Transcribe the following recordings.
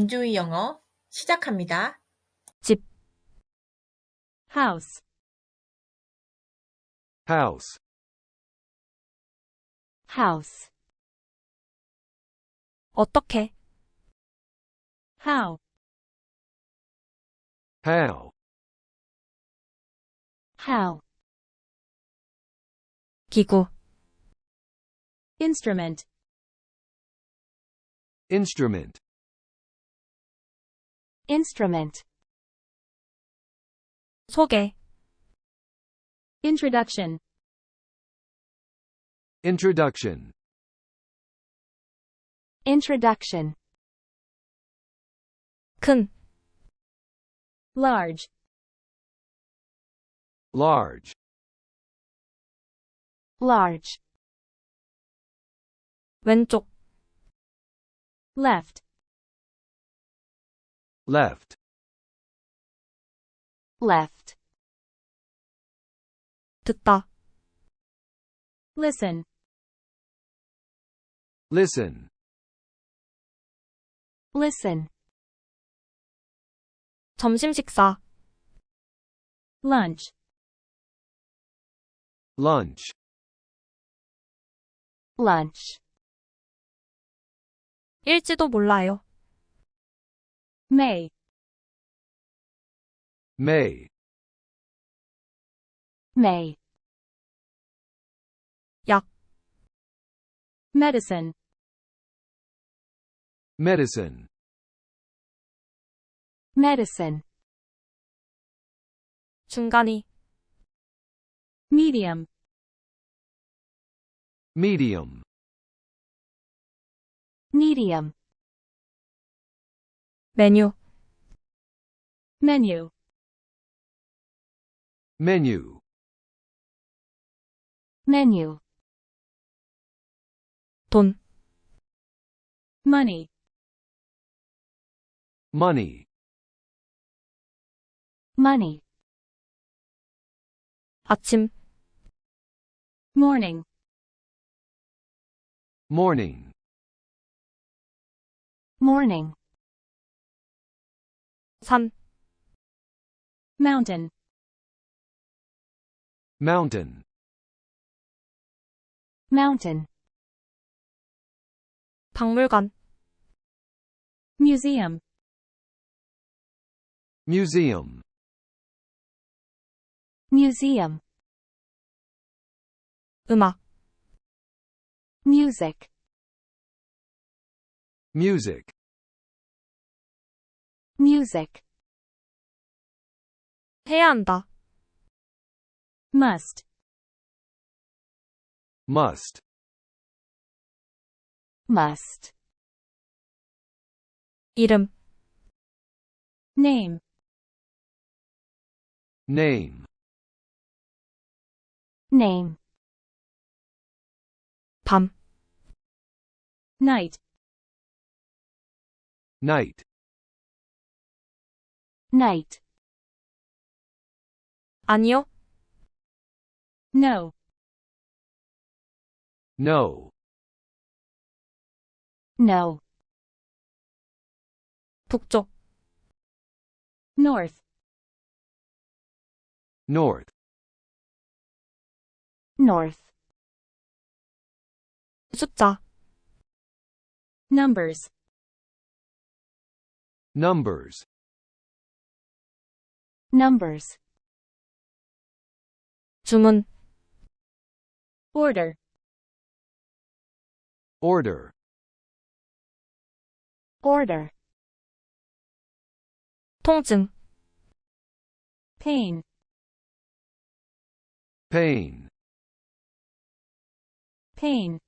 엔조이영어 시작합니다. 집, house, house, house, 어떻게, how, how, how, 기구, instrument, instrument, instrument, 소개, introduction, introduction, introduction, 큰, large, large, large, 왼쪽, left, left, left, 듣다, listen, listen, listen, 점심 식사, lunch, lunch, lunch, 일지도 몰라요. may, may, may, 약, medicine, medicine, medicine, 중간이, medium, medium, medium, 메뉴, menu, menu, menu, 돈, money, money, money, 아침, morning, morning, morning, 산, mountain, mountain, mountain, 박물관, museum, museum, museum, 음악, music, music, music, 해야 한다, must, must, must, 이름, name, name, name, 밤, night, night, night, 아니요, no, no, no, 북쪽, north, north, north, 숫자, numbers, numbers, numbers, 주문, order, order, order, 통증, pain, pain, pain,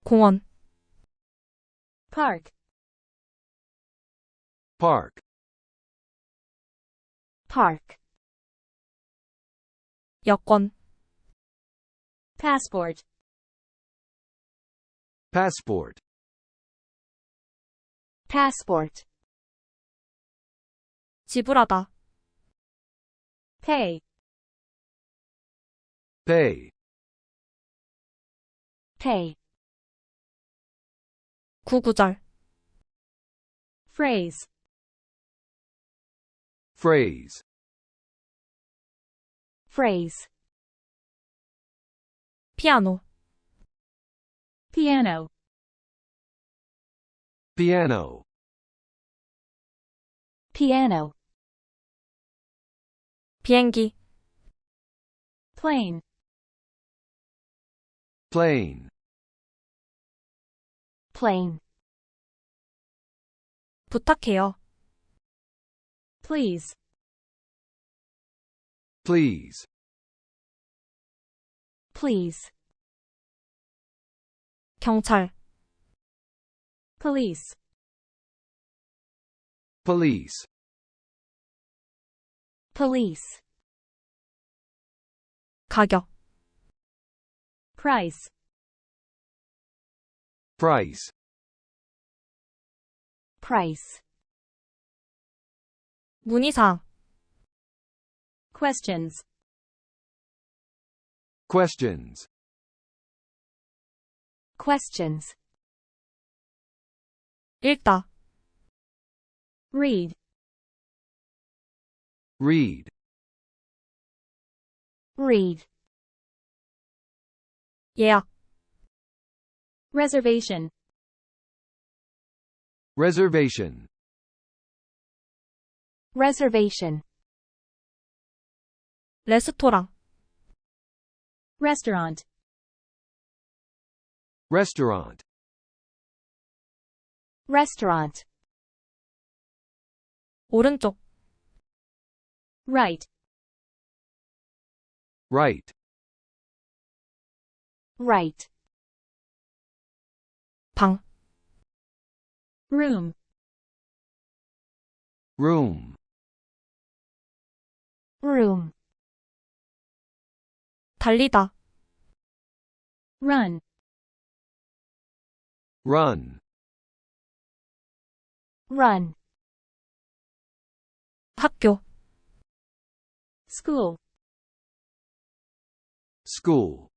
공원, park, park, park, 여권, passport, passport, passport, 지불하다, pay, pay, pay, 구구절, Phrase. Phrase. Phrase. 피아노, Piano. Piano. Piano. 비행기, Plane. Plane. Plane. 부탁해요. Please. Please. Please. 경찰, Police. Police. Police. 가격, Price. Price. Price. 문의사항, Questions. Questions. Questions. 읽다, Read. Read. Read. 예약, Reservation. Reservation. Reservation. 레스토랑, Restaurant. Restaurant. Restaurant. 오른쪽, Right. Right. Right. 방, Room. Room. Room. 달리다, Run. Run. Run. 학교, School. School.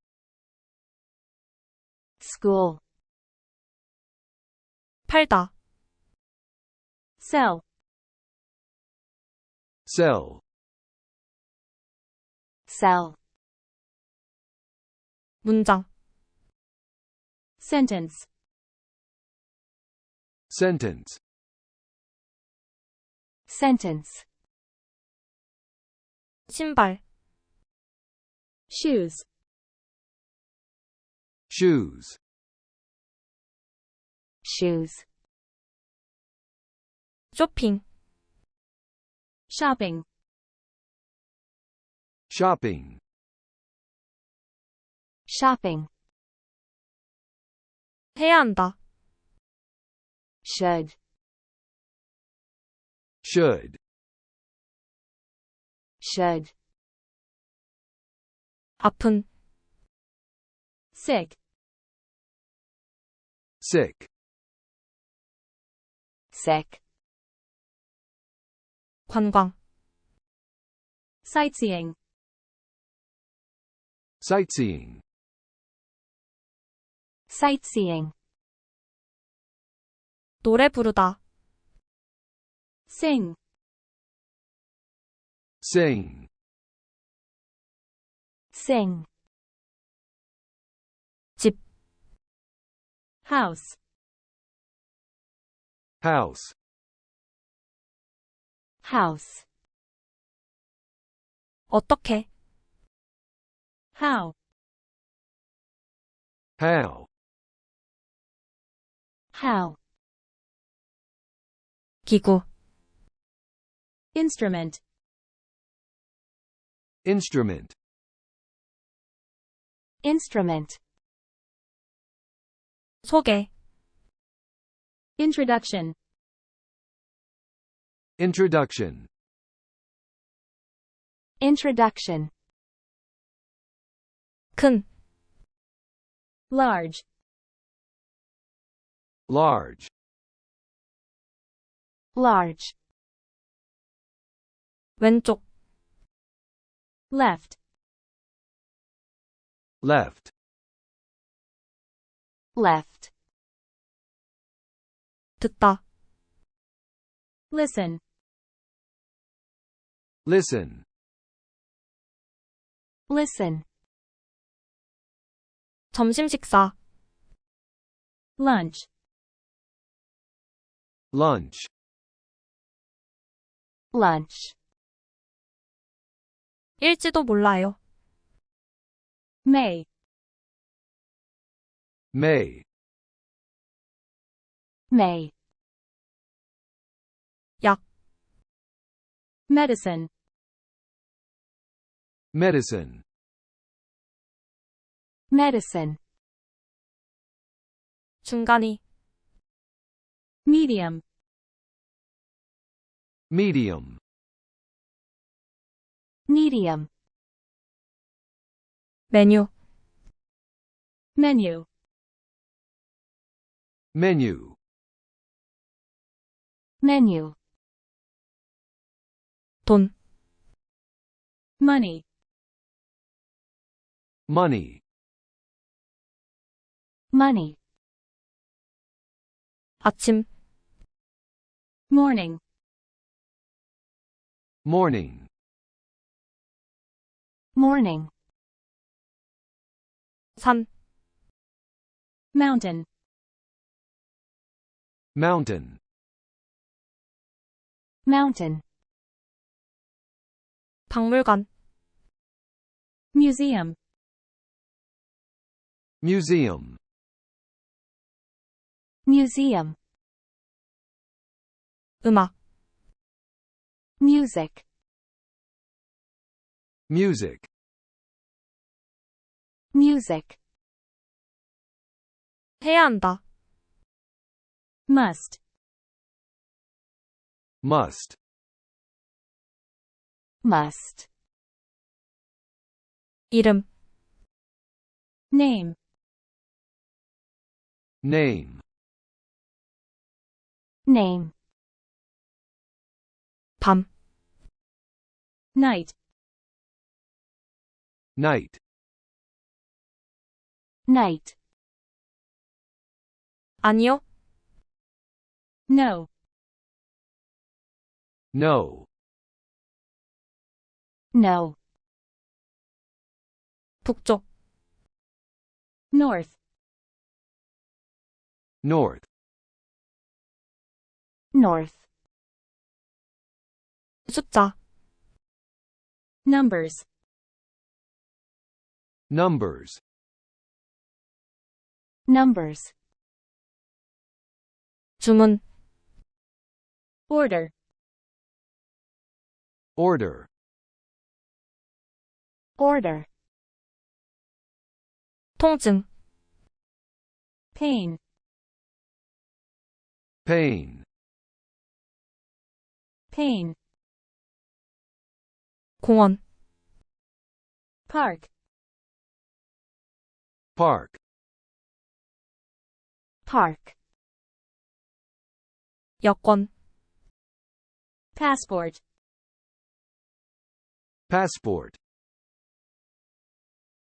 School. 팔다, Sell. Sell. Sell. 문장, Sentence. Sentence. Sentence. 신발, Shoes. Shoes. Shoes. 쇼핑, Shopping. Shopping. Shopping. 해야 한다, Should. Should. Should. 아픈, Sick. Sick. Sick. 관광, Sightseeing. Sightseeing. Sightseeing. 노래 부르다, Sing. Sing. Sing. 집, House. House. House. 어떻게, How. How. How. 기구, Instrument. Instrument. Instrument. 소개, Introduction. Introduction. Introduction. 큰, Large. Large. Large. 왼쪽, Left. Left. Left. 듣다, Listen. Listen. Listen. 점심 식사. Lunch. Lunch. Lunch. 일지도 몰라요. May. May. May. 약. Medicine. Medicine. Medicine. 중간이. Medium. Medium. Medium. 메뉴. Menu. Menu. Menu. 돈. Money. Money. Money. 아침. Morning. Morning. Morning. 산. Mountain. Mountain. Mountain. 박물관. Museum. Museum. Museum. 음악. Music. Music. Music. 해야 한다. Must. Must. Must. 이름. Name. Name. Name. 밤. Night. Night. Night. 아니요. No. No. No. 북쪽. North. North. North. 숫자. Numbers. Numbers. Numbers. 주문. Order. Order. Order. 통증. Pain. Pain. Pain. 공원. Park. Park. Park. 여권. Passport. Passport.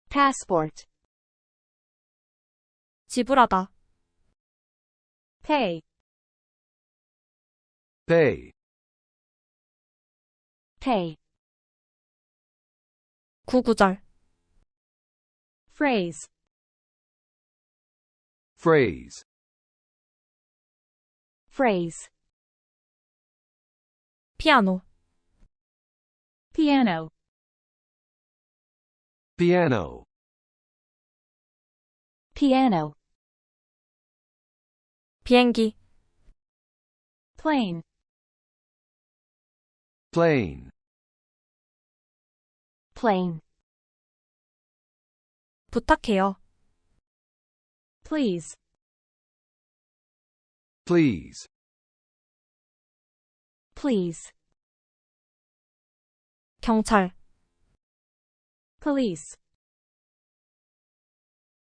Passport. 지불하다. Pay. Pay. Pay. 구구절. Phrase. Phrase. Phrase. 피아노. Piano. Piano. Piano. 비행기. Plane. Plane. Plane. 부탁해요. Please. Please. Please. 경찰. Police.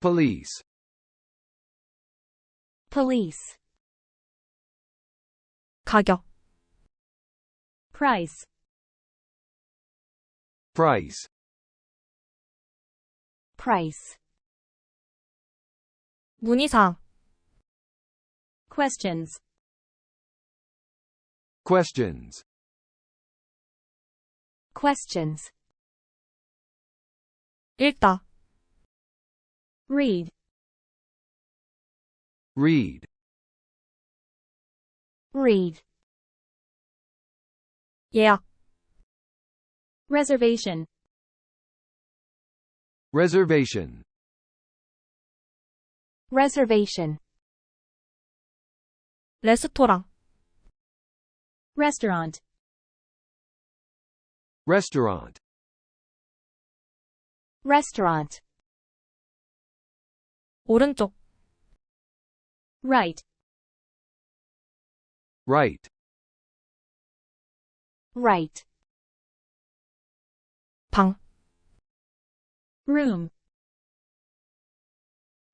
Police. Police. 가격. Price. Price. Price. 문의사항. Questions. Questions. Questions. 읽다, Read. Read. Read. 예약, Reservation. Reservation. Reservation. 레스토랑, Restaurant. Restaurant. Restaurant. 오른쪽, Right. Right. Right. 방, Room.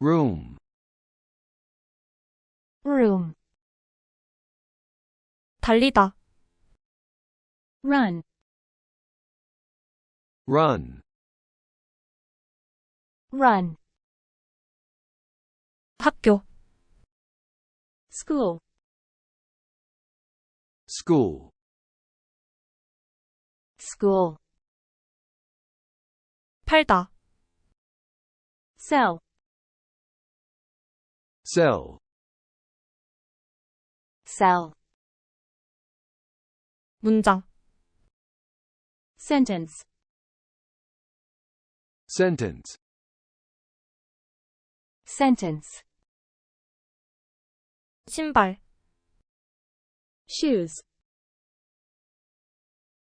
Room. Room. 달리다, Run. Run. Run. 학교, School. School. School. 팔다, Sell. Sell. Sell. 문장, Sentence. Sentence. Sentence. 신발, Shoes.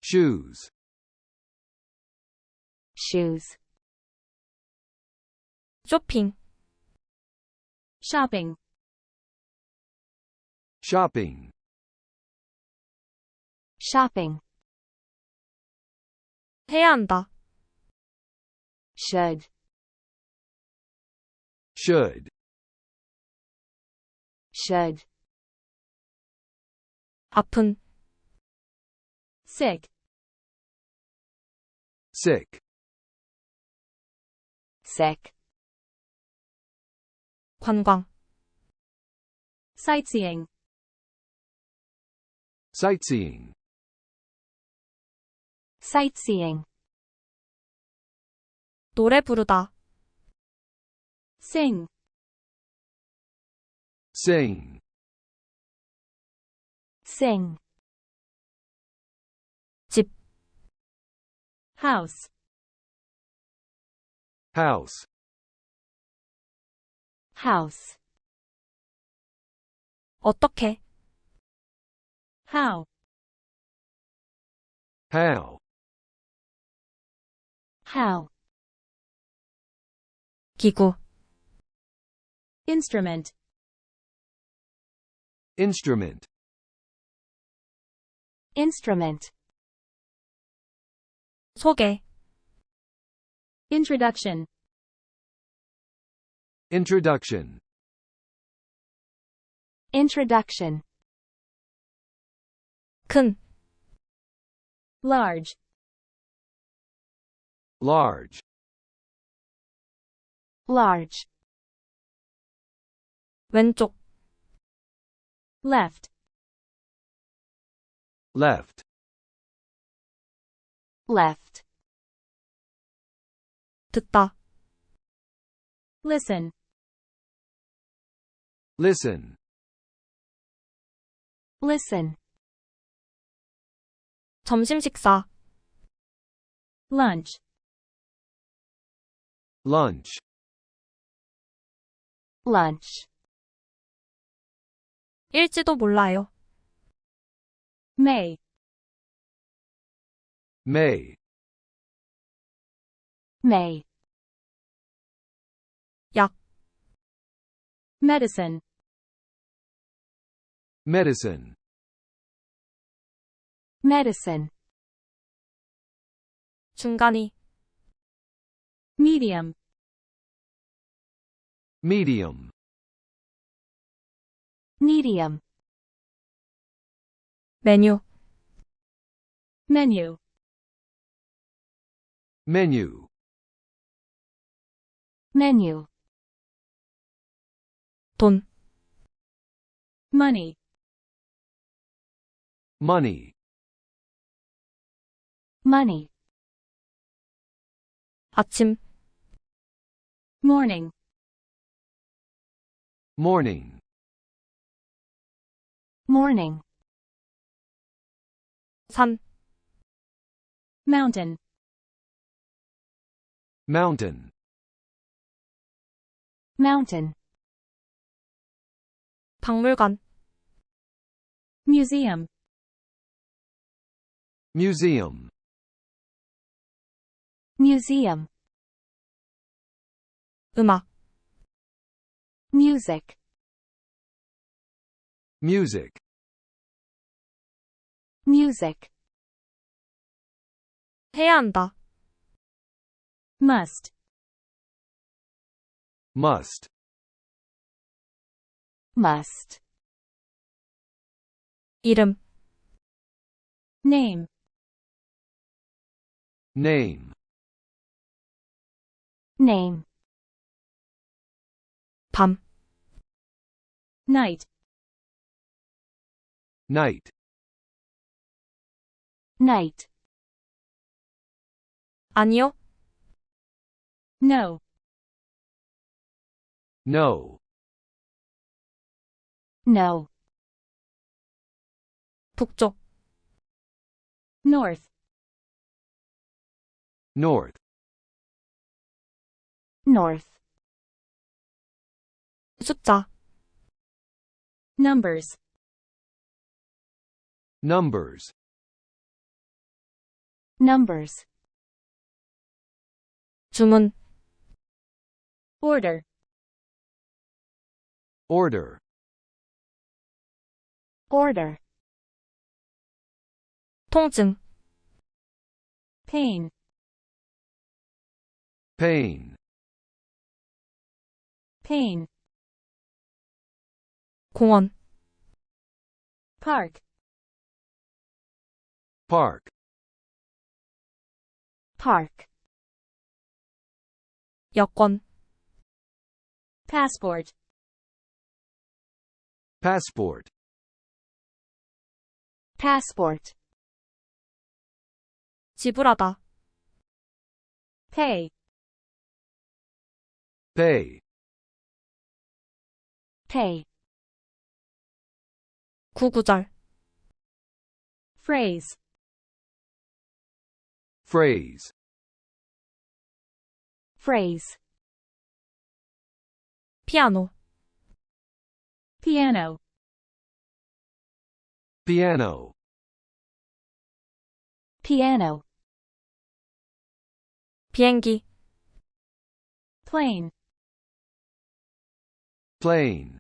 Shoes. Shoes. 쇼핑, Shopping. Shopping. Shopping. 해야 한다, Should. Should. Should. 아픈, Sick. Sick. Sick. 관광, Sightseeing. Sightseeing. Sightseeing. 노래 부르다, Sing. Sing. Sing. 집, House. House. House. 어떻게, How. How. How. 기구, Instrument. Instrument. Instrument. 소개, Introduction. Introduction. Introduction. 큰, Large. Large. Large. 왼쪽, Left. Left. Left. 듣다, Listen. Listen. Listen. 점심 식사, Lunch. Lunch. Lunch. 일지도 몰라요, May. May. May. 약, Medicine. Medicine. Medicine. 중간이, Medium. Medium. Medium. 메뉴, Menu. Menu. Menu. 돈, Money. money, money, 아침, morning, morning, morning, 산, mountain, mountain, mountain, 박물관, museum, museum, museum, 음악, music, music, music, 해야 한다, must, must, must, 이름, name, name, name, 밤, night, night, night, 아니요, no, no, no, 북쪽, north, north, north, 숫자, numbers, numbers, numbers, 주문, order, order, order, 통증, pain, pain, pain, 공원, park, park, park, 여권, passport, passport, passport, 지불하다, pay, pay, pay, 구구절, phrase, phrase, phrase, 피아노, piano, piano, piano, 비행기, plane, plane,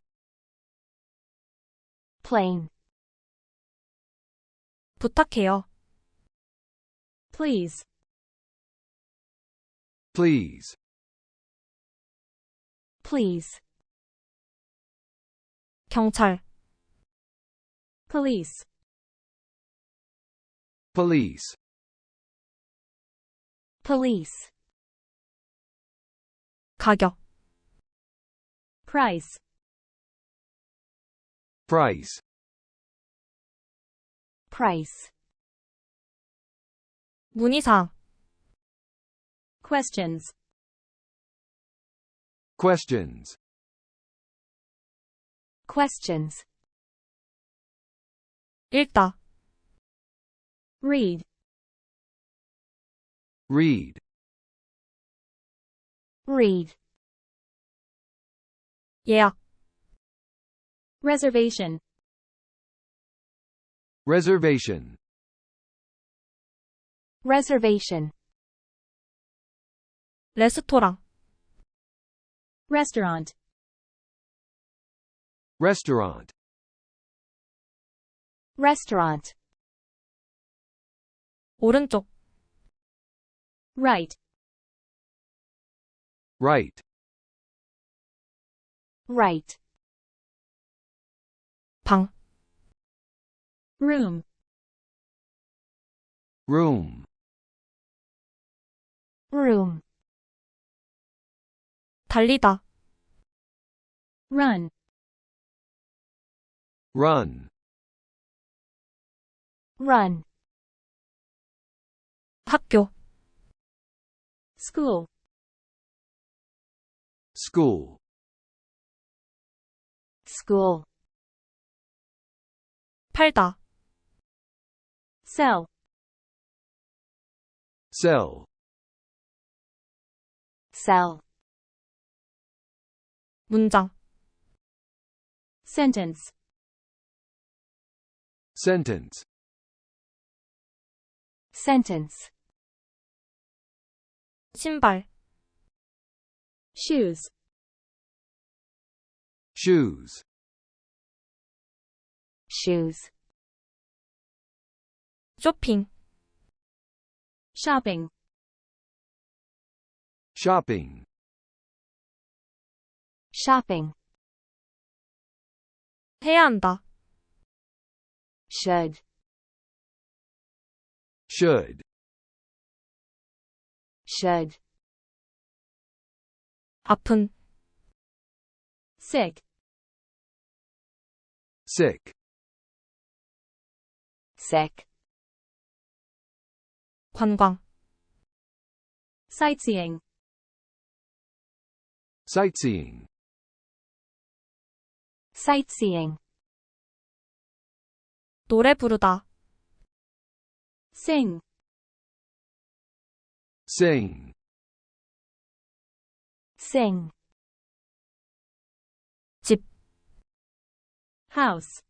plane, 부탁해요, please, please, please, 경찰, police, police, police, 가격, price, price, price, 문의사항, questions, questions, questions, 읽다, read, read, read, 예약, reservation, reservation, reservation, 레스토랑, restaurant, restaurant, restaurant, 오른쪽, right, right, right, 방, room, room, room, 달리다, run, run, run, 학교, school, school, school, 팔다, sell, sell, sell, 문장, sentence, sentence, sentence, 신발, shoes, shoes, shoes, 쇼핑, shopping, shopping, shopping, 해야 한다, should, should, should, 아픈, sick, sick, sick, 관광, sightseeing, sightseeing, sightseeing, 노래 부르다, sing, sing, sing, 집, house,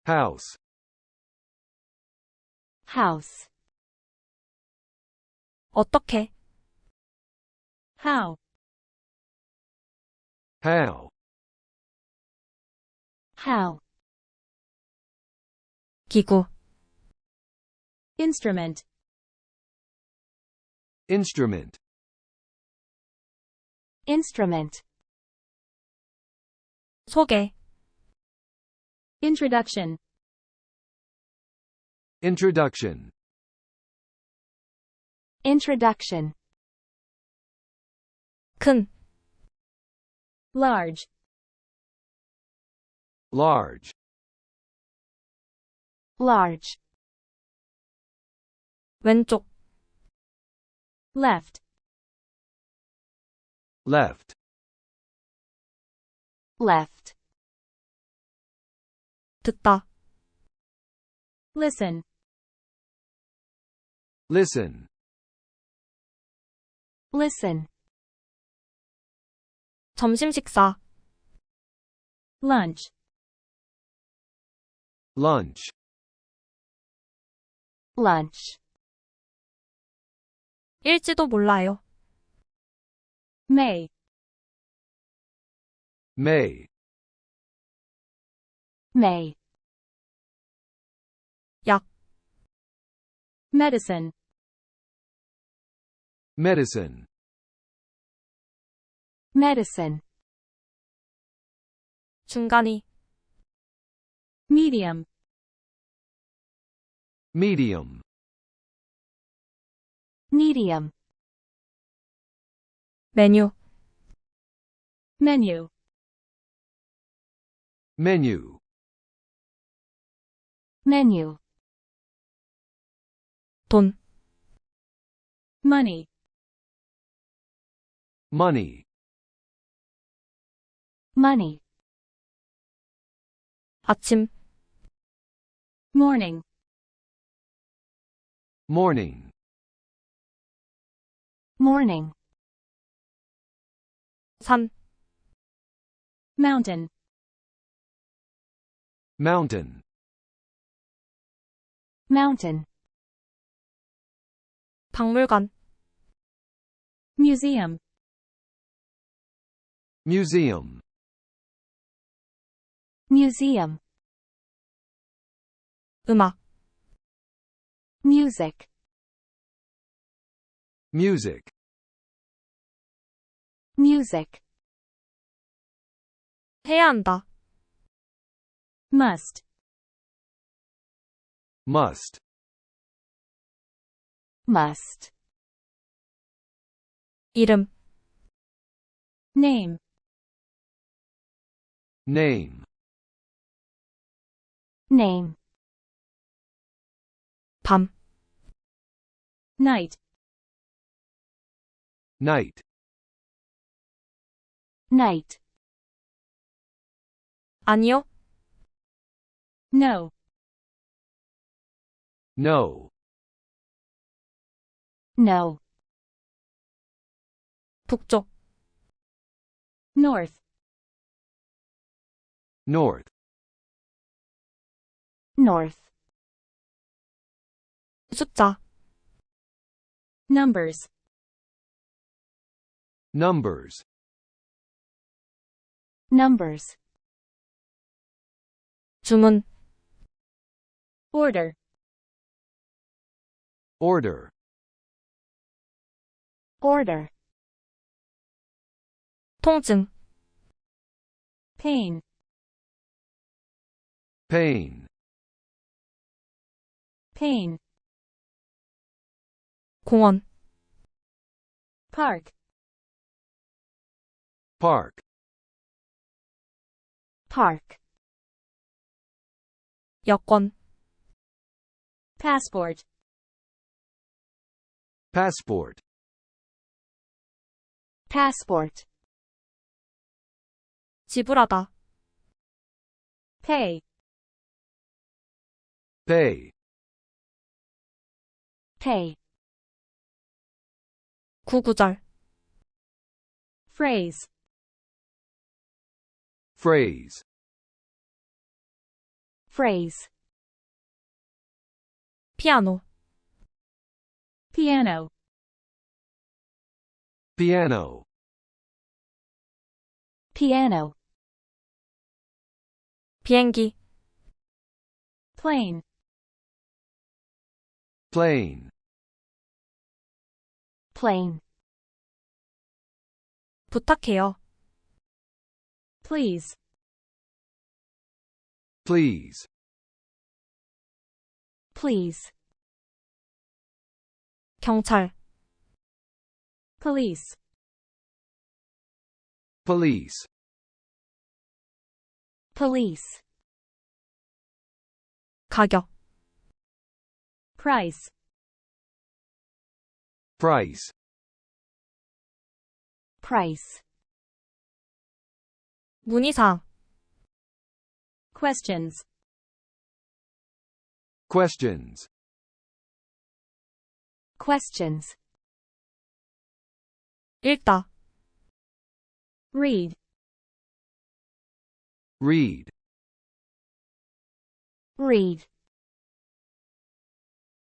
house, house, 어떻게, how, how, how, 기구, instrument, instrument, instrument, 소개, introduction, introduction, introduction, 큰, large, large, large, 왼쪽, left, left, left, 듣다, listen, listen, listen, 점심 식사, lunch, lunch, lunch, 일지도 몰라요, may, may, may, 약, medicine, medicine, medicine, 중간이, medium, medium, medium, 메뉴, menu, menu, menu, 돈, money, money, money, 아침, morning, morning, morning, 산, mountain, mountain, mountain, 박물관, museum, museum, museum, 음악, music, music, music, 해야 한다, must, must, must, 이름, name, name, name, 밤, night, night, night, 아니요, no, no, no, 북쪽, north, north, north, 숫자, numbers, numbers, numbers, 주문, order, order, order, 통증, pain, pain, pain, 공원, park, park, park, 여권, passport, passport, passport, 지불하다, pay, pay, pay, 구구절, phrase, phrase, phrase, 피아노, piano, piano, piano, 비행기, plane, plane, plane, 부탁해요, please, please, please, 경찰, police, police, police, 가격, price, price, price, 문의사항, questions, questions, questions, 읽다, read, read, read,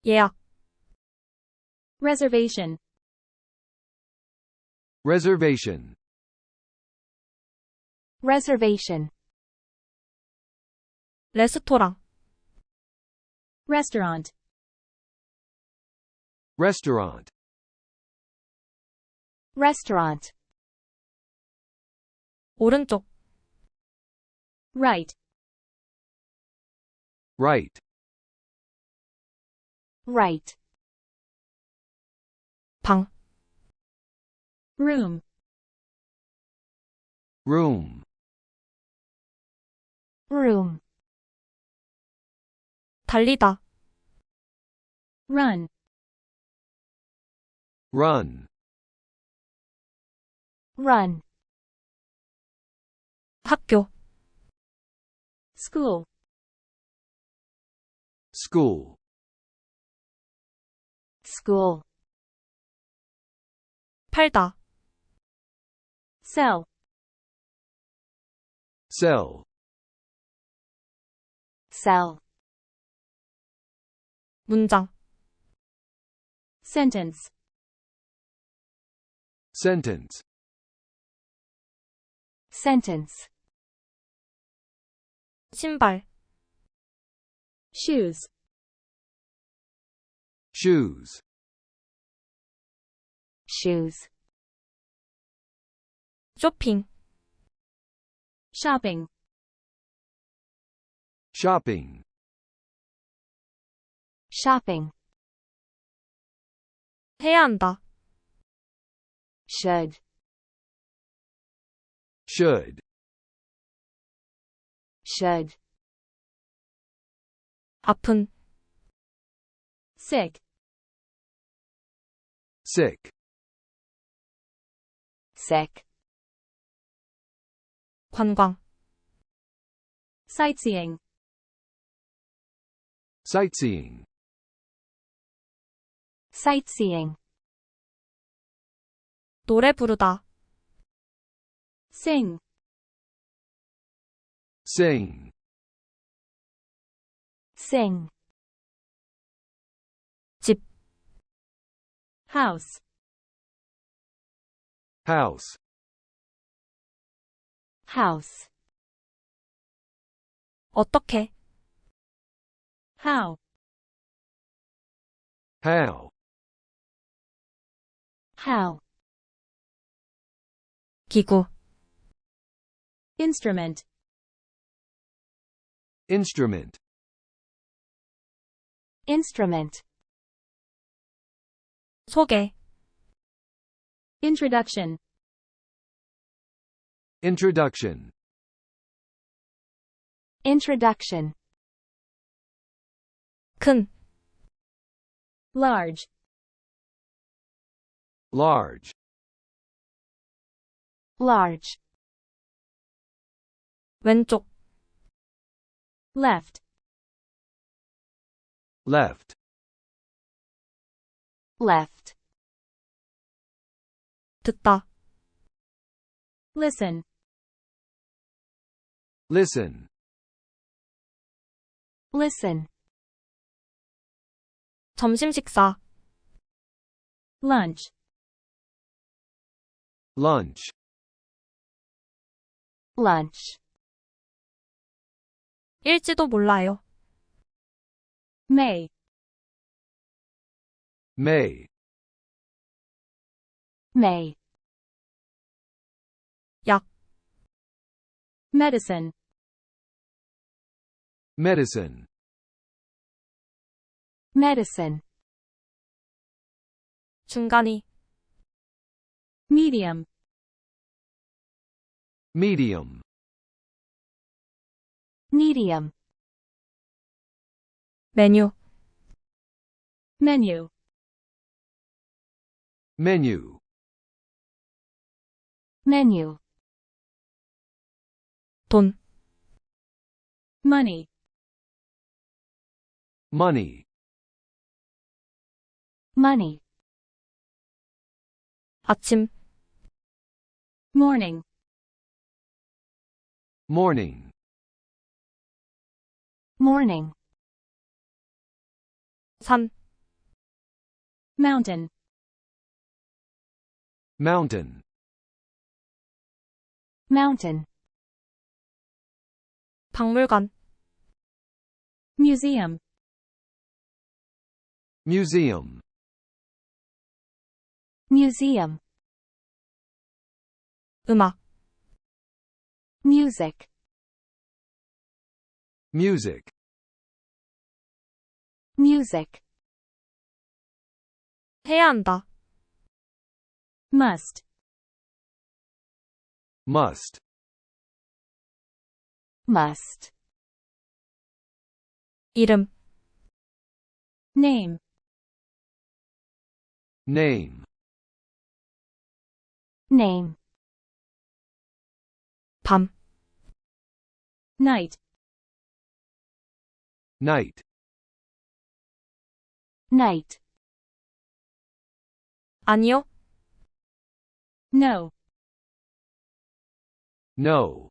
예약, reservation, reservation, reservation, 레스토랑, restaurant, restaurant, restaurant, 오른쪽, right, right, right, 방, room, room, room, 달리다, run, run, run, 학교, school, school, school, 팔다, sell, sell, sell, 문장, sentence, sentence, sentence, 신발, shoes, shoes, shoes, 쇼핑, shopping, shopping, shopping, 해야 한다, should, should, should, 아픈, sick, sick, sick, 관광, sightseeing, sightseeing, sightseeing, 노래 부르다, sing, sing, sing, 집, house, house, house, 어떻게, how, how, how, 기구, instrument, instrument, instrument, 소개, introduction, introduction, introduction, 큰, large, large, large, 왼쪽, left, left, left, 듣다, listen, listen, listen, 점심 식사, lunch, lunch, lunch, 일지도 몰라요, may, may, may, 약, medicine, medicine, medicine, 중간이, medium, medium, medium, 메뉴, menu, menu, menu, 돈, money, money, money, 아침, morning, morning, morning, 산, mountain, mountain, mountain, 박물관, museum, museum, museum, 음악, music, music, music, 해야 한다, must, must, must, 이름, name, name, name, 밤, night, night, night, 아니요, no, no,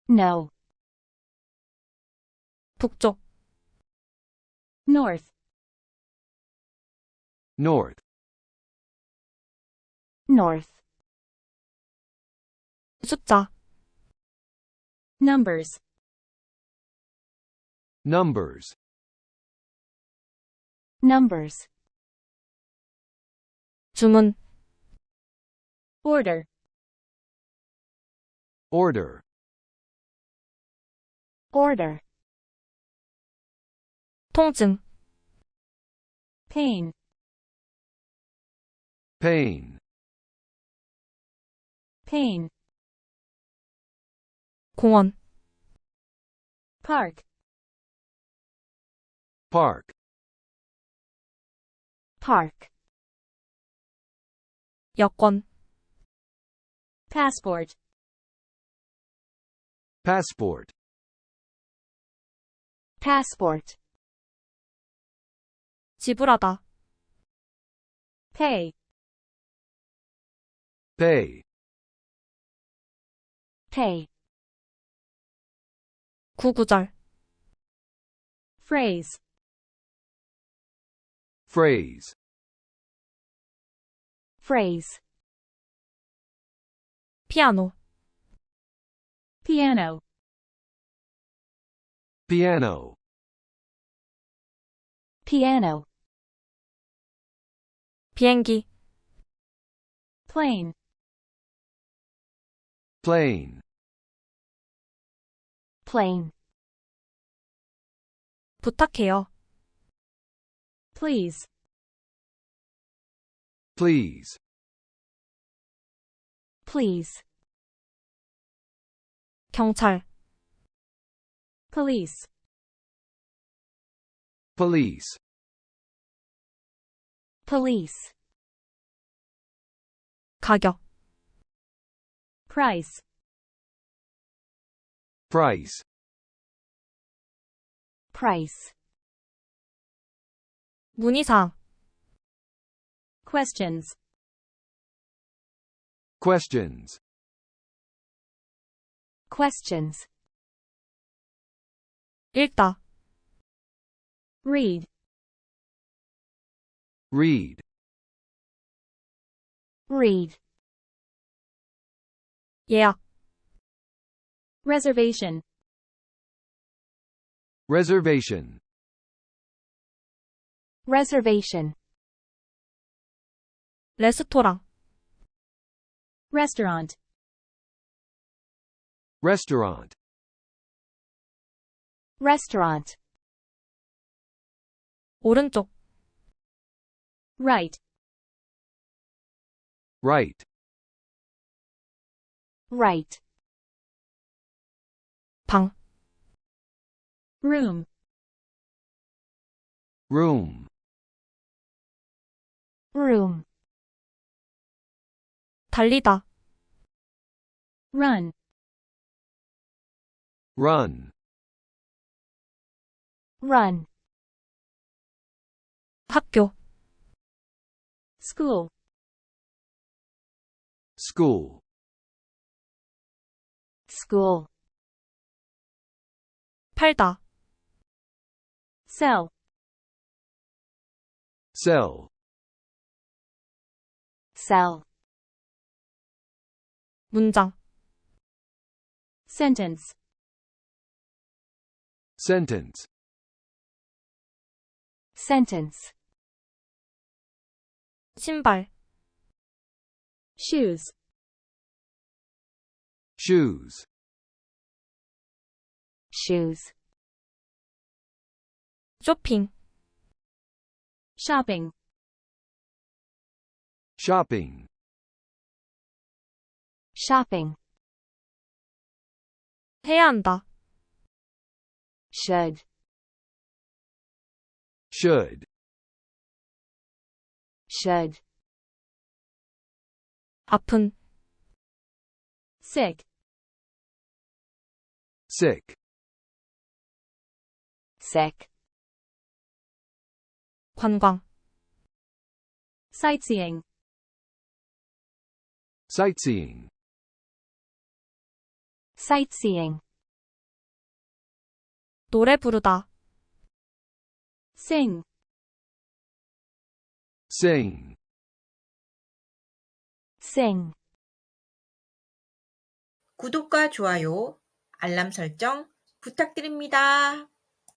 no, 북쪽, north, north, north, 숫자, numbers, numbers, numbers, 주문, order, order, order, 통증, pain, pain, pain, 공원, park, Park. Park. 여권, passport, Passport. Passport. 지불하다, pay, Pay. Pay. 구구절, phrase, Phrase. Phrase. 피아노, piano, Piano. Piano. 비행기, plane, Plane. Plane. 부탁해요, please, Please. Please. 경찰, police, Police. Police. 가격, price, Price. Price. 문의사항, questions, Questions. Questions. 읽다, read, Read. Read. 예약, reservation, Reservation. Reservation. 레스토랑, restaurant, Restaurant. Restaurant. 오른쪽, right, Right. Right. 방, room, Room. Room. 달리다, run, Run. Run. 학교, school, School. School. 팔다, sell, Sell. Sell. 문장, sentence, Sentence. Sentence. 신발, shoes, Shoes. Shoes. 쇼핑, shopping, Shopping. Shopping. 해야 한다, Should. Should. Should. 아픈, sick, Sick. Sick. 관광, sightseeing, Sightseeing. Sightseeing. 노래 부르다, sing, Sing. Sing. 구독과 좋아요, 알람 설정 부탁드립니다.